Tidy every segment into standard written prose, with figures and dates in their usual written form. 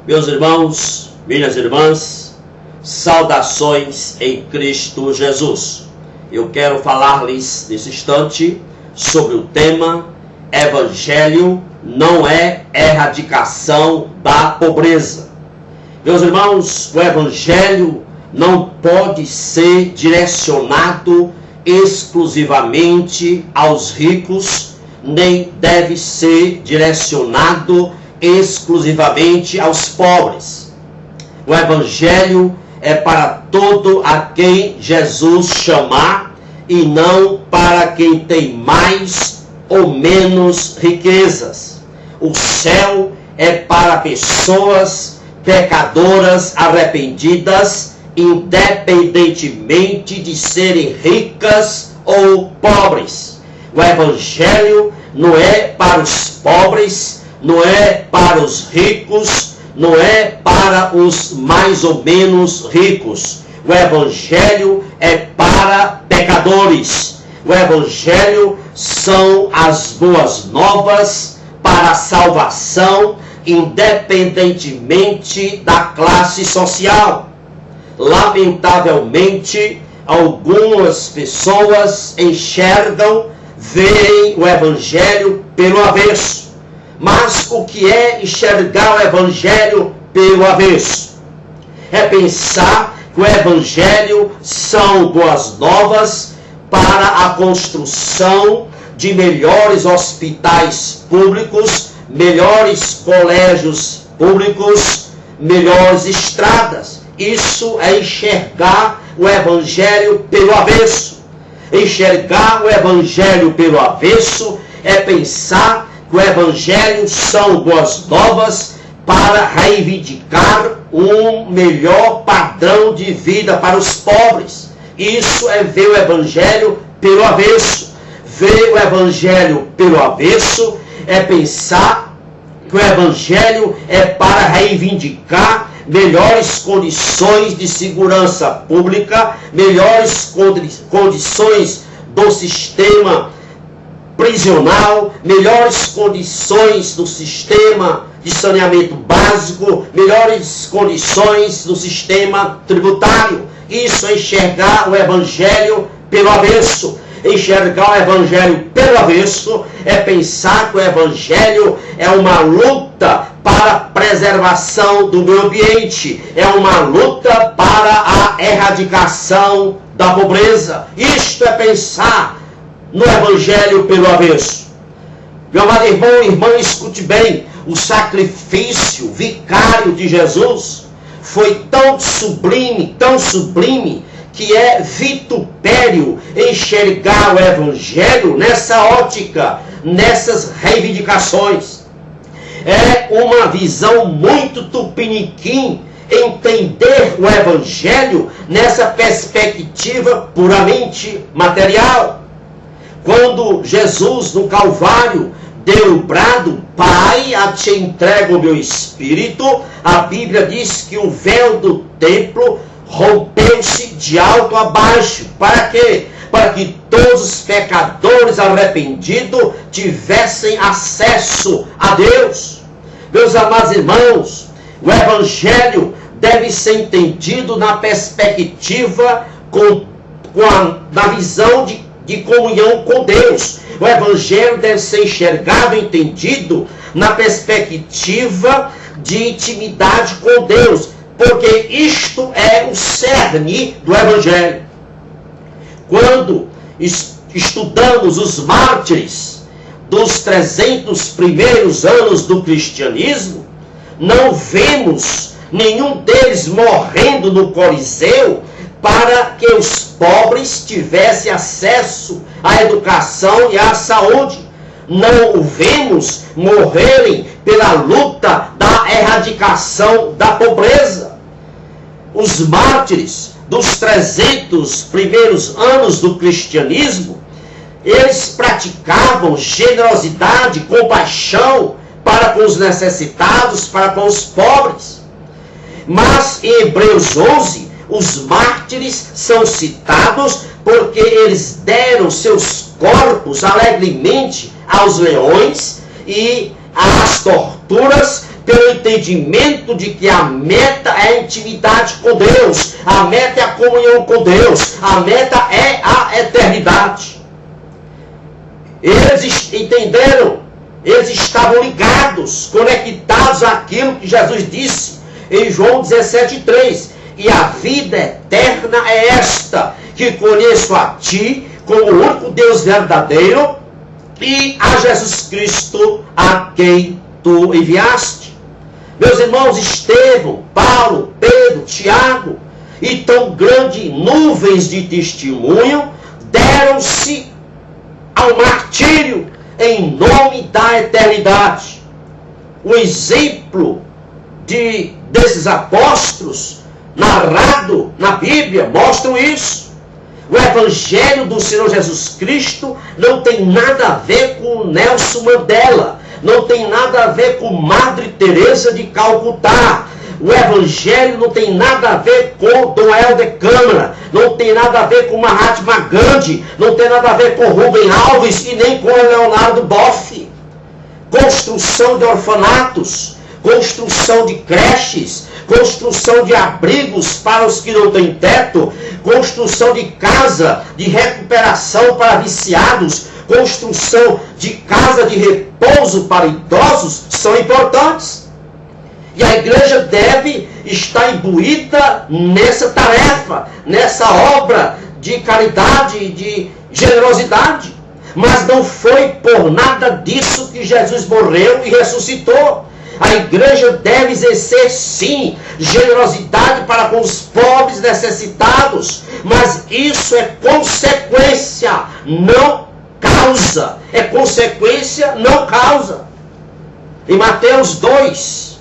Meus irmãos, minhas irmãs, saudações em Cristo Jesus. Eu quero falar-lhes nesse instante sobre o tema Evangelho não é erradicação da pobreza. Meus irmãos, o Evangelho não pode ser direcionado exclusivamente aos ricos, nem deve ser direcionado exclusivamente aos pobres. O Evangelho é para todo a quem Jesus chamar e não para quem tem mais ou menos riquezas. O céu é para pessoas pecadoras arrependidas, independentemente de serem ricas ou pobres. O Evangelho não é para os pobres, não é para os ricos, não é para os mais ou menos ricos. O Evangelho é para pecadores. O Evangelho são as boas novas para a salvação, independentemente da classe social. Lamentavelmente, algumas pessoas veem o Evangelho pelo avesso. Mas o que é enxergar o Evangelho pelo avesso? É pensar que o Evangelho são boas novas para a construção de melhores hospitais públicos, melhores colégios públicos, melhores estradas. Isso é enxergar o Evangelho pelo avesso. Enxergar o Evangelho pelo avesso é pensar que o Evangelho são boas novas para reivindicar um melhor padrão de vida para os pobres. Isso é ver o Evangelho pelo avesso. Ver o Evangelho pelo avesso é pensar que o Evangelho é para reivindicar melhores condições de segurança pública, melhores condições do sistema prisional, melhores condições do sistema de saneamento básico, melhores condições do sistema tributário. Isso é enxergar o Evangelho pelo avesso. Enxergar o Evangelho pelo avesso é pensar que o Evangelho é uma luta para a preservação do meio ambiente, é uma luta para a erradicação da pobreza. Isto é pensar no Evangelho pelo avesso. Meu amado irmão e irmã, escute bem, o sacrifício vicário de Jesus foi tão sublime, que é vitupério enxergar o Evangelho nessa ótica, nessas reivindicações. É uma visão muito tupiniquim entender o Evangelho nessa perspectiva puramente material. Quando Jesus no Calvário deu o brado, Pai, a te entrego o meu espírito, a Bíblia diz que o véu do templo rompeu-se de alto a baixo. Para quê? Para que todos os pecadores arrependidos tivessem acesso a Deus. Meus amados irmãos, o Evangelho deve ser entendido na perspectiva na visão de comunhão com Deus. O Evangelho deve ser enxergado, entendido na perspectiva de intimidade com Deus, porque isto é o cerne do Evangelho. Quando estudamos os mártires dos 300 primeiros anos do cristianismo, não vemos nenhum deles morrendo no Coliseu para que os pobres tivessem acesso à educação e à saúde. Não o vemos morrerem pela luta da erradicação da pobreza. Os mártires dos 300 primeiros anos do cristianismo, eles praticavam generosidade, compaixão para com os necessitados, para com os pobres. Mas em Hebreus 11, os mártires são citados porque eles deram seus corpos alegremente aos leões e às torturas pelo entendimento de que a meta é a intimidade com Deus, a meta é a comunhão com Deus, a meta é a eternidade. Eles entenderam, eles estavam ligados, conectados àquilo que Jesus disse em João 17,3. E a vida eterna é esta, que conheço a ti, como o único Deus verdadeiro, e a Jesus Cristo, a quem tu enviaste. Meus irmãos, Estevão, Paulo, Pedro, Tiago, e tão grandes nuvens de testemunho, deram-se ao martírio em nome da eternidade. O exemplo desses apóstolos, narrado na Bíblia, mostram isso. O Evangelho do Senhor Jesus Cristo não tem nada a ver com Nelson Mandela, não tem nada a ver com Madre Teresa de Calcutá. O Evangelho não tem nada a ver com Dom Helder Câmara, não tem nada a ver com Mahatma Gandhi, não tem nada a ver com Rubem Alves e nem com Leonardo Boff. Construção de orfanatos, construção de creches, construção de abrigos para os que não têm teto, construção de casa de recuperação para viciados, construção de casa de repouso para idosos são importantes. E a igreja deve estar imbuída nessa tarefa, nessa obra de caridade, de generosidade. Mas não foi por nada disso que Jesus morreu e ressuscitou. A igreja deve exercer, sim, generosidade para com os pobres necessitados, mas isso é consequência, não causa. É consequência, não causa. Em Mateus 2,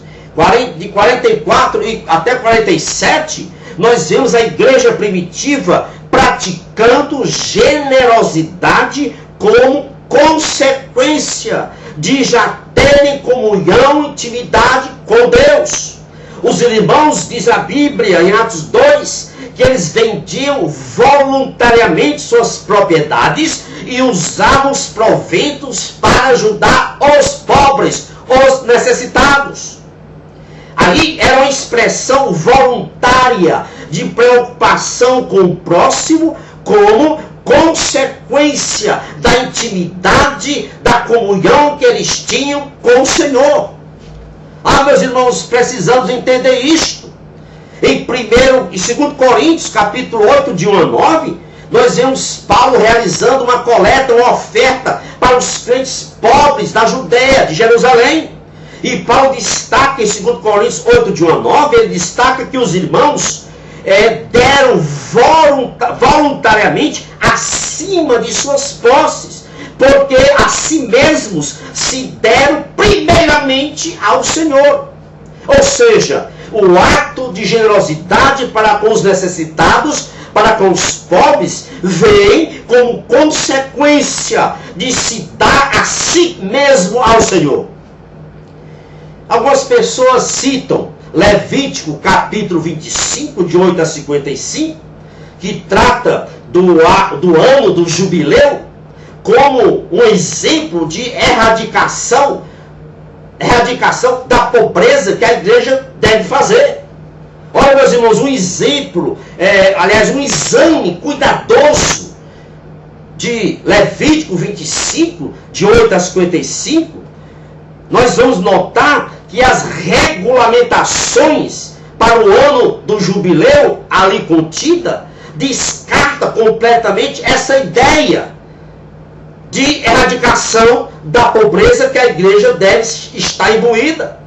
de 44 até 47, nós vemos a igreja primitiva praticando generosidade como consequência de já terem comunhão, intimidade com Deus. Os irmãos, diz a Bíblia em Atos 2, que eles vendiam voluntariamente suas propriedades e usavam os proventos para ajudar os pobres, os necessitados. Ali era uma expressão voluntária de preocupação com o próximo, como consequência da intimidade, da comunhão que eles tinham com o Senhor. Meus irmãos, precisamos entender isto. Em 1 e 2 Coríntios, capítulo 8, de 1 a 9, nós vemos Paulo realizando uma coleta, uma oferta para os crentes pobres da Judéia, de Jerusalém. E Paulo destaca em 2 Coríntios 8, de 1 a 9, ele destaca que os irmãos deram voluntariamente acima de suas posses, porque a si mesmos se deram primeiramente ao Senhor. Ou seja, o ato de generosidade para com os necessitados, para com os pobres, vem como consequência de se dar a si mesmo ao Senhor. Algumas pessoas citam Levítico capítulo 25, de 8 a 55, que trata do ano do jubileu, como um exemplo de erradicação da pobreza que a igreja deve fazer. Olha, meus irmãos, um exemplo, um exame cuidadoso de Levítico 25, de 8 a 55, nós vamos notar que as regulamentações para o ano do jubileu ali contida descarta completamente essa ideia de erradicação da pobreza que a igreja deve estar imbuída.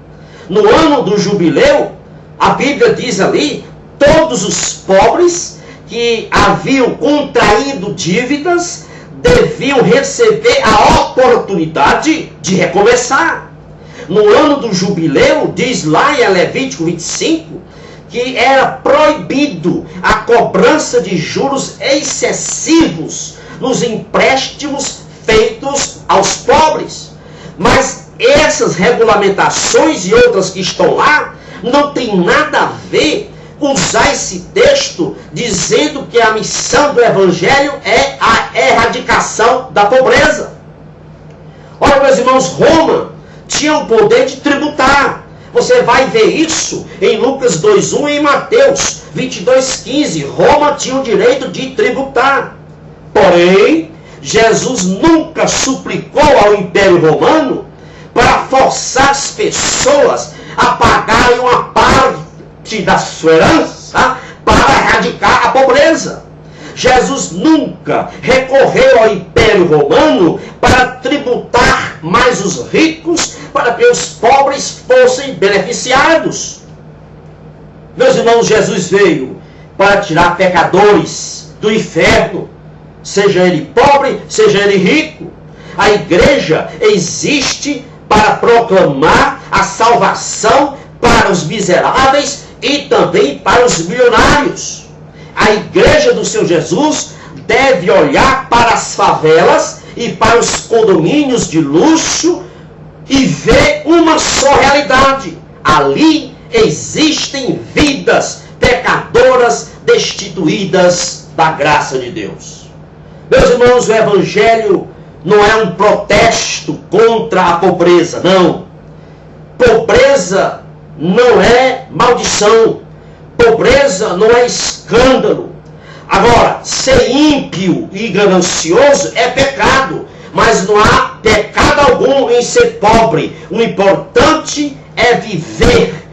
No ano do jubileu, a Bíblia diz ali, todos os pobres que haviam contraído dívidas deviam receber a oportunidade de recomeçar. No ano do jubileu, diz lá em Levítico 25, que era proibido a cobrança de juros excessivos nos empréstimos feitos aos pobres. Mas essas regulamentações e outras que estão lá não tem nada a ver com usar esse texto dizendo que a missão do Evangelho é a erradicação da pobreza. Olha, meus irmãos, Roma tinha o poder de tributar. Você vai ver isso em Lucas 2:1 e em Mateus 22:15. Roma tinha o direito de tributar. Porém, Jesus nunca suplicou ao Império Romano para forçar as pessoas a pagarem uma parte da sua herança para erradicar a pobreza. Jesus nunca recorreu ao Império Romano para tributar mais os ricos, para que os pobres fossem beneficiados. Meus irmãos, Jesus veio para tirar pecadores do inferno, seja ele pobre, seja ele rico. A igreja existe para proclamar a salvação para os miseráveis e também para os milionários. A igreja do Senhor Jesus deve olhar para as favelas e para os condomínios de luxo e ver uma só realidade. Ali existem vidas pecadoras destituídas da graça de Deus. Meus irmãos, o Evangelho não é um protesto contra a pobreza, não. Pobreza não é maldição. Pobreza não é escândalo. Agora, ser ímpio e ganancioso é pecado, mas não há pecado algum em ser pobre. O importante é viver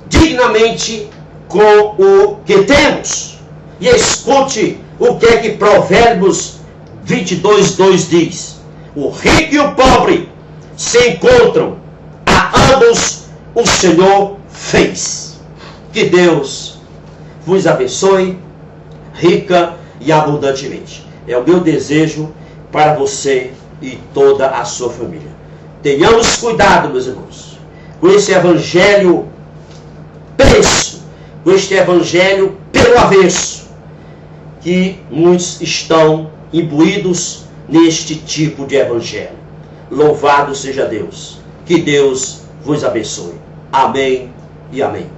dignamente com o que temos. E escute o que é que Provérbios 22:2 diz. O rico e o pobre se encontram, a ambos o Senhor fez. Que Deus vos abençoe rica e abundantemente. É o meu desejo para você e toda a sua família. Tenhamos cuidado, meus irmãos, com esse evangelho preço, com este evangelho pelo avesso, que muitos estão imbuídos neste tipo de evangelho. Louvado seja Deus. Que Deus vos abençoe. Amém e amém.